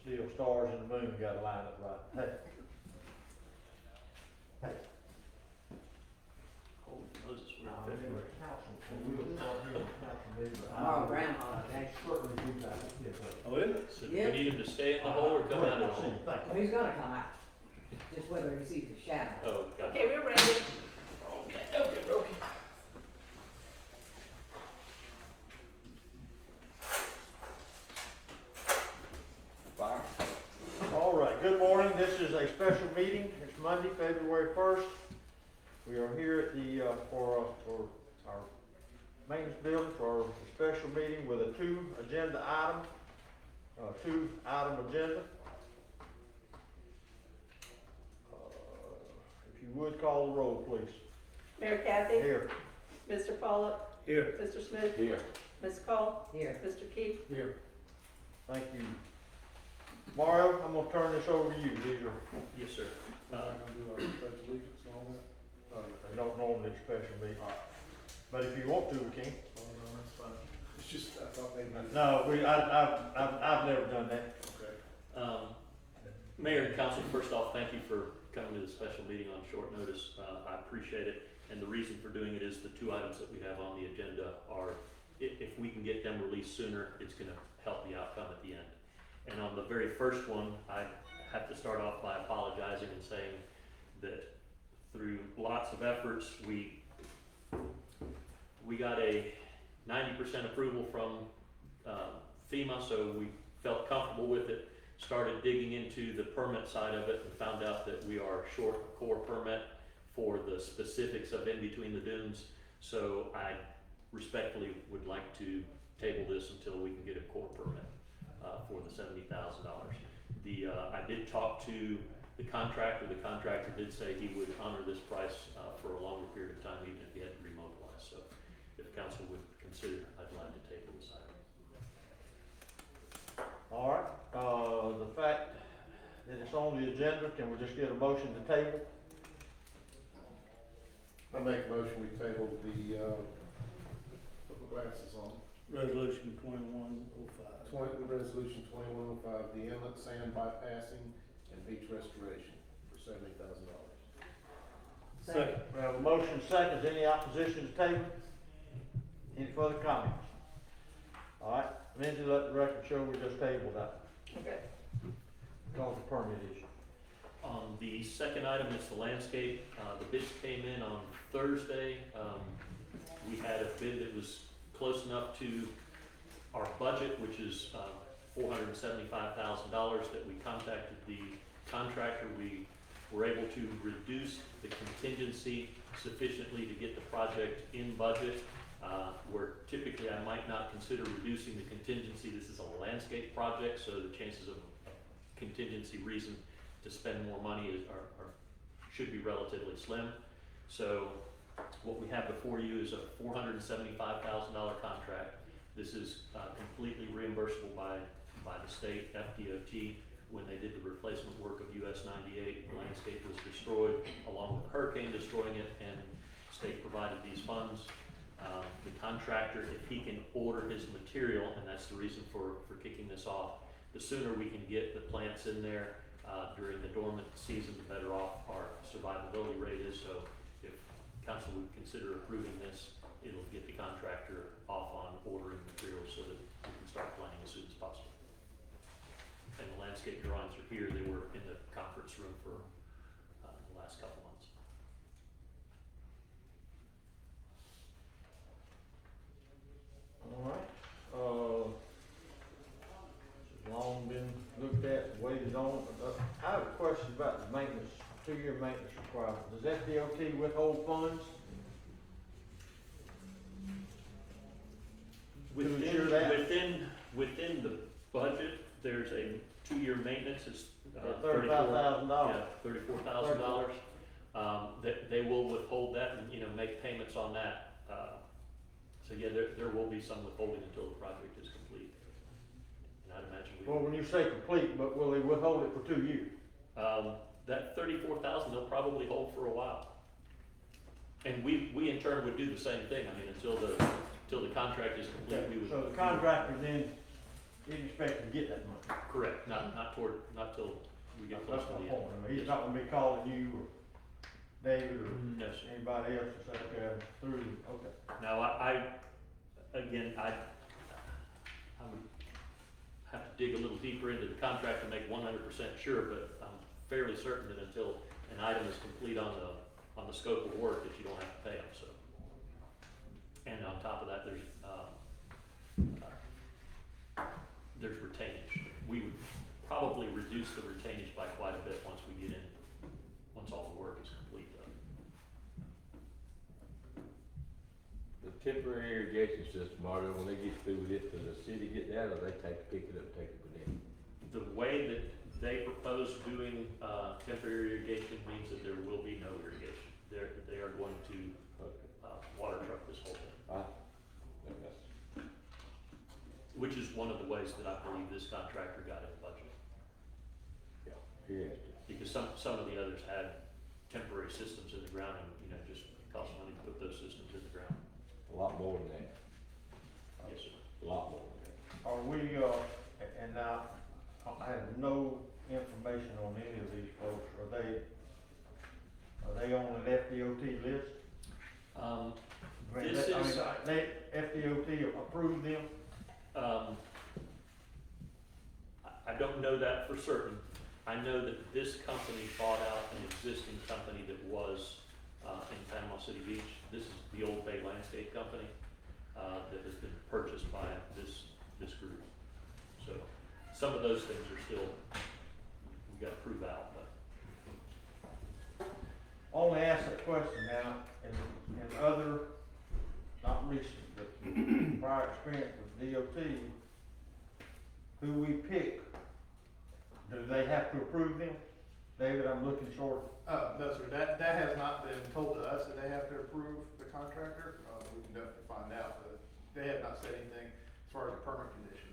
still stars and the moon gotta line up right. Hey. Hey. Holy Moses, we're Now, in remember, February. council, we will start here in council meeting, but I Tomorrow, will- Groundhog Day. Certainly do that, yes, sir. Oh, is it? So do Yeah. we need him to stay in the hole or come out of the hole? Thank Well, you. he's gonna come out, just whether he sees the shadow. Oh, gotcha. Okay, we're ready. Okay. Fire. All right, good morning, this is a special meeting, it's Monday, February 1st. We are here at the, for our maintenance building for a special meeting with a two item agenda. If you would call the roll, please. Mayor Kathy, Here. Mr. Pollock, Here. Mr. Smith, Here. Ms. Cole, Here, Mr. Keith. Here. Thank you. Mario, I'm gonna turn this over to you, these are, Yes, sir. they don't normally special meeting. But if you want to, we can. It's just, I thought maybe. No, I've never done that. Okay. Mayor and council, first off, thank you for coming to the special meeting on short notice. I appreciate it. And the reason for doing it is the two items that we have on the agenda are, if we can get them released sooner, it's gonna help the outcome at the end. And on the very first one, I have to start off by apologizing and saying that through lots of efforts, we got a 90% approval from FEMA, so we felt comfortable with it. Started digging into the permit side of it and found out that we are short a core permit for the specifics of in between the dunes. So I respectfully would like to table this until we can get a core permit for the $70,000. I did talk to the contractor. The contractor did say he would honor this price for a longer period of time, even if he had to remobilize. So if council would consider, I'd like to table this item. All right, the fact that it's on the agenda, can we just get a motion to table? I make a motion, we table the, put my glasses on. Resolution 2105. Resolution 2105, the inlet sand bypassing and beach restoration for $70,000. Second. We have a motion seconds, any opposition to table? Any further comments? All right, Lindsay, let the record show we just tabled that, Okay. because of permit issue. On the second item, it's the landscape. The bids came in on Thursday. We had a bid that was close enough to our budget, which is $475,000, that we contacted the contractor. We were able to reduce the contingency sufficiently to get the project in budget. Where typically I might not consider reducing the contingency. This is a landscape project, so the chances of contingency reason to spend more money should be relatively slim. So what we have before you is a $475,000 contract. This is completely reimbursable by the state FDOT. When they did the replacement work of US 98, the landscape was destroyed along with a hurricane destroying it, and the state provided these funds. The contractor, if he can order his material, and that's the reason for kicking this off, the sooner we can get the plants in there during the dormant season, the better off our survivability rate is. So if council would consider approving this, it'll get the contractor off on ordering materials so that we can start planning as soon as possible. And the landscape drawings are here. They were in the conference room for the last couple months. All right, it's long been looked at, waited on. I have a question about the maintenance, 2-year maintenance requirement. Does FDOT withhold funds? ensure that? Within the budget, there's a 2-year maintenance, it's $35,000. Yeah, $34,000. That they will withhold that and, make payments on that. So yeah, there will be some withholding until the project is complete. And I'd imagine Well, when you say complete, but will they withhold it for 2 years? that $34,000 they'll probably hold for a while. And we in turn would do the same thing. I mean, until the contract is complete, we would. So the contractor then didn't expect to get that money. Correct, not till we get close That's to my the point. end. I mean, he's not gonna be calling you or David or No, sir. anybody else to say, okay, I'm through, okay. Now, I again, I would have to dig a little deeper into the contract to make 100% sure, but I'm fairly certain that until an item is complete on the scope of work, that you don't have to pay them, so. And on top of that, there's retainage. We would probably reduce the retainage by quite a bit once all the work is complete though. The temporary irrigation system, Mario, when they get through with it, does the city get that, or they pick it up, take it with them? The way that they propose doing, temporary irrigation means that there will be no irrigation. They are going to, water truck this whole thing, I think that's, which is one of the ways that I believe this contractor got in the budget. he has to. Because some of the others had temporary systems in the ground and, just cost money to put those systems in the ground. A lot more than that, Yes, sir. a lot more than that. Are we, and now, I have no information on any of these folks, are they on an FDOT list? I mean, This is- they, FDOT approved them? I don't know that for certain. I know that this company bought out an existing company that was, in Panama City Beach. This is the Old Bay Landscape Company, that has been purchased by this group. So, some of those things are still, we gotta prove out, but. Only ask that question now, in other, not recent, but prior experience with DOT, who we pick, do they have to approve them? David, I'm looking short. No, sir, that has not been told to us that they have to approve the contractor. We can definitely find out, but they have not said anything as far as a permit condition.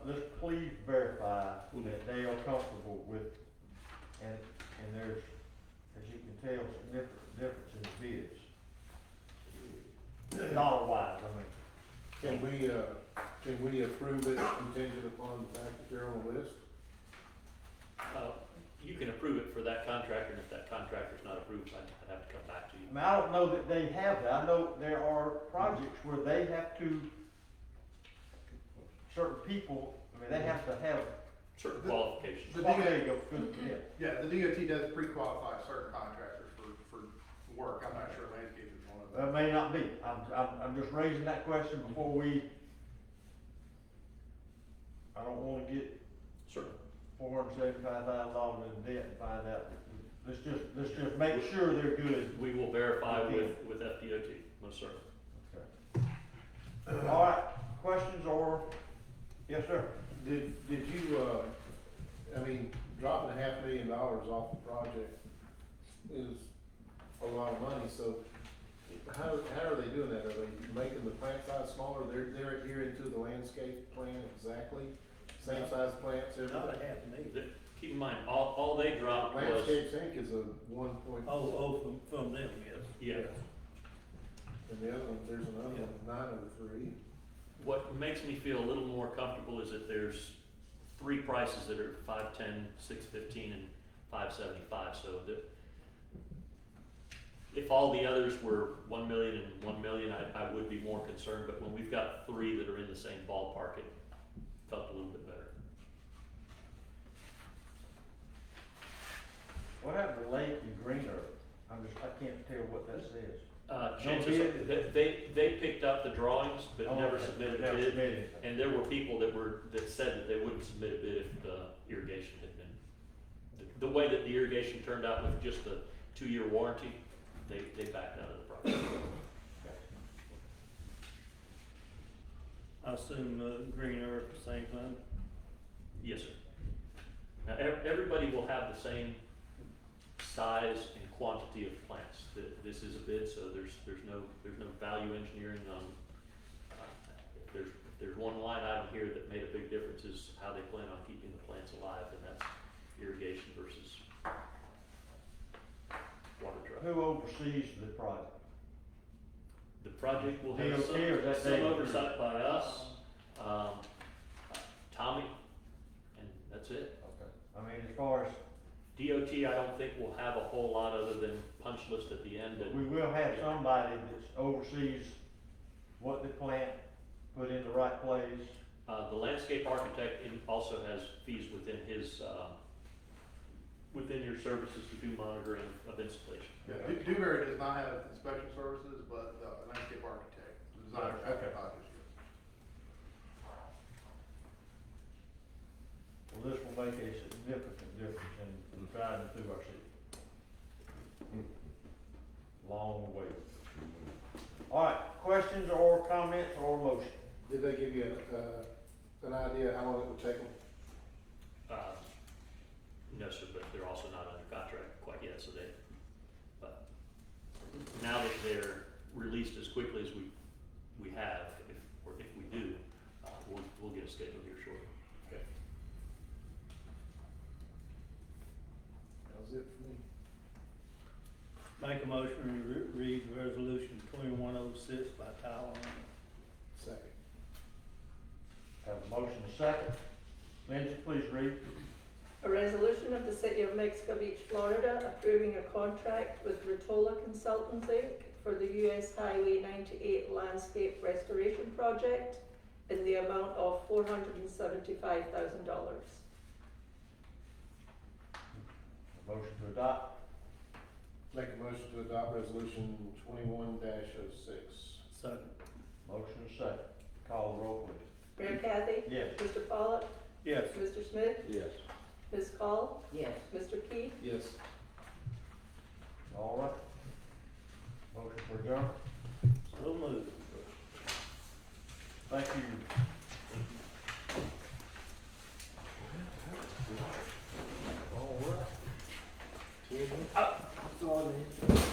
Let's please verify that they are comfortable with, and there's, as you can tell, significant difference in bids. Dollar wise, I mean. Can we approve it contingent upon the fact that they're on the list? You can approve it for that contractor, and if that contractor's not approved, I'd have to come back to you. I mean, I don't know that they have that. I know there are projects where they have to, certain people, I mean, they have to have. Certain qualifications. The Oh, there you go, good, yeah. Yeah, the DOT does pre-qualify certain contractors for work. I'm not sure landscape is one of them. That may not be. I'm just raising that question before I don't wanna get Certainly. $475,000 in debt and find out. Let's just make sure they're good. We will verify with FDOT, most certainly. Okay. All right, questions or, yes, sir? Did you, dropping $500,000 off the project is a lot of money, so how are they doing that? Are they making the plant size smaller? They're adhering to the landscape plan exactly? Same size plants, Not a everything? half an acre. Keep in mind, all they dropped was, Landscape Inc. is a 1 point. From them, yes. yeah. And the other one, there's another one, 903. What makes me feel a little more comfortable is that there's three prices that are 510, 615, and 575, so that if all the others were 1 million and 1 million, I would be more concerned, but when we've got three that are in the same ballpark, it felt a little bit better. What happened to Lake and Green Earth? I can't tell what that says. Chances are, they picked up the drawings, but Oh, never okay. submitted a Never bid. submitted anything. And there were people that said that they wouldn't submit a bid if the irrigation had been, the way that the irrigation turned out with just a 2-year warranty, they backed out of the project. I assume, Green Earth, the same thing? Yes, sir. Now, everybody will have the same size and quantity of plants. This is a bid, so there's no value engineering on, if there's one line item here that made a big difference is how they plan on keeping the plants alive, and that's irrigation versus water truck. Who oversees the project? project will have DOT or that some David? oversight by us, Tommy, and that's it. Okay. I mean, as far as, DOT, I don't think will have a whole lot other than punch list at the end, and we will have somebody that oversees what the plant put in the right place. the landscape architect also has fees within his, within your services to do monitoring of installation. Yeah, Dewberry does not have inspection services, but the landscape architect, designer, Okay. projects. Well, this will make a significant difference in driving through our city. Long way. All right, questions or comments or motion? Did they give you, an idea how long it would take them? No, sir, but they're also not under contract quite yet, so they, but now that they're released as quickly as we have, if we do, we'll get a schedule here shortly. Okay. That was it for me. Make a motion to read resolution 2106 by title only. Second. Have a motion and a second. Lindsay, please read. A resolution of the City of Mexico Beach, Florida, approving a contract with Retola Consultants Inc. for the US Highway 98 Landscape Restoration Project in the amount of $475,000. Motion to adopt. Make a motion to adopt resolution 21-06. Second. Motion and a second. Call the roll, please. Mayor Kathy? Yes. Mr. Pollock? Yes. Mr. Smith? Yes. Ms. Call? Yes. Mr. Keith? Yes. All right. Motion for adjournment. So moved. Thank you. All right. Sorry.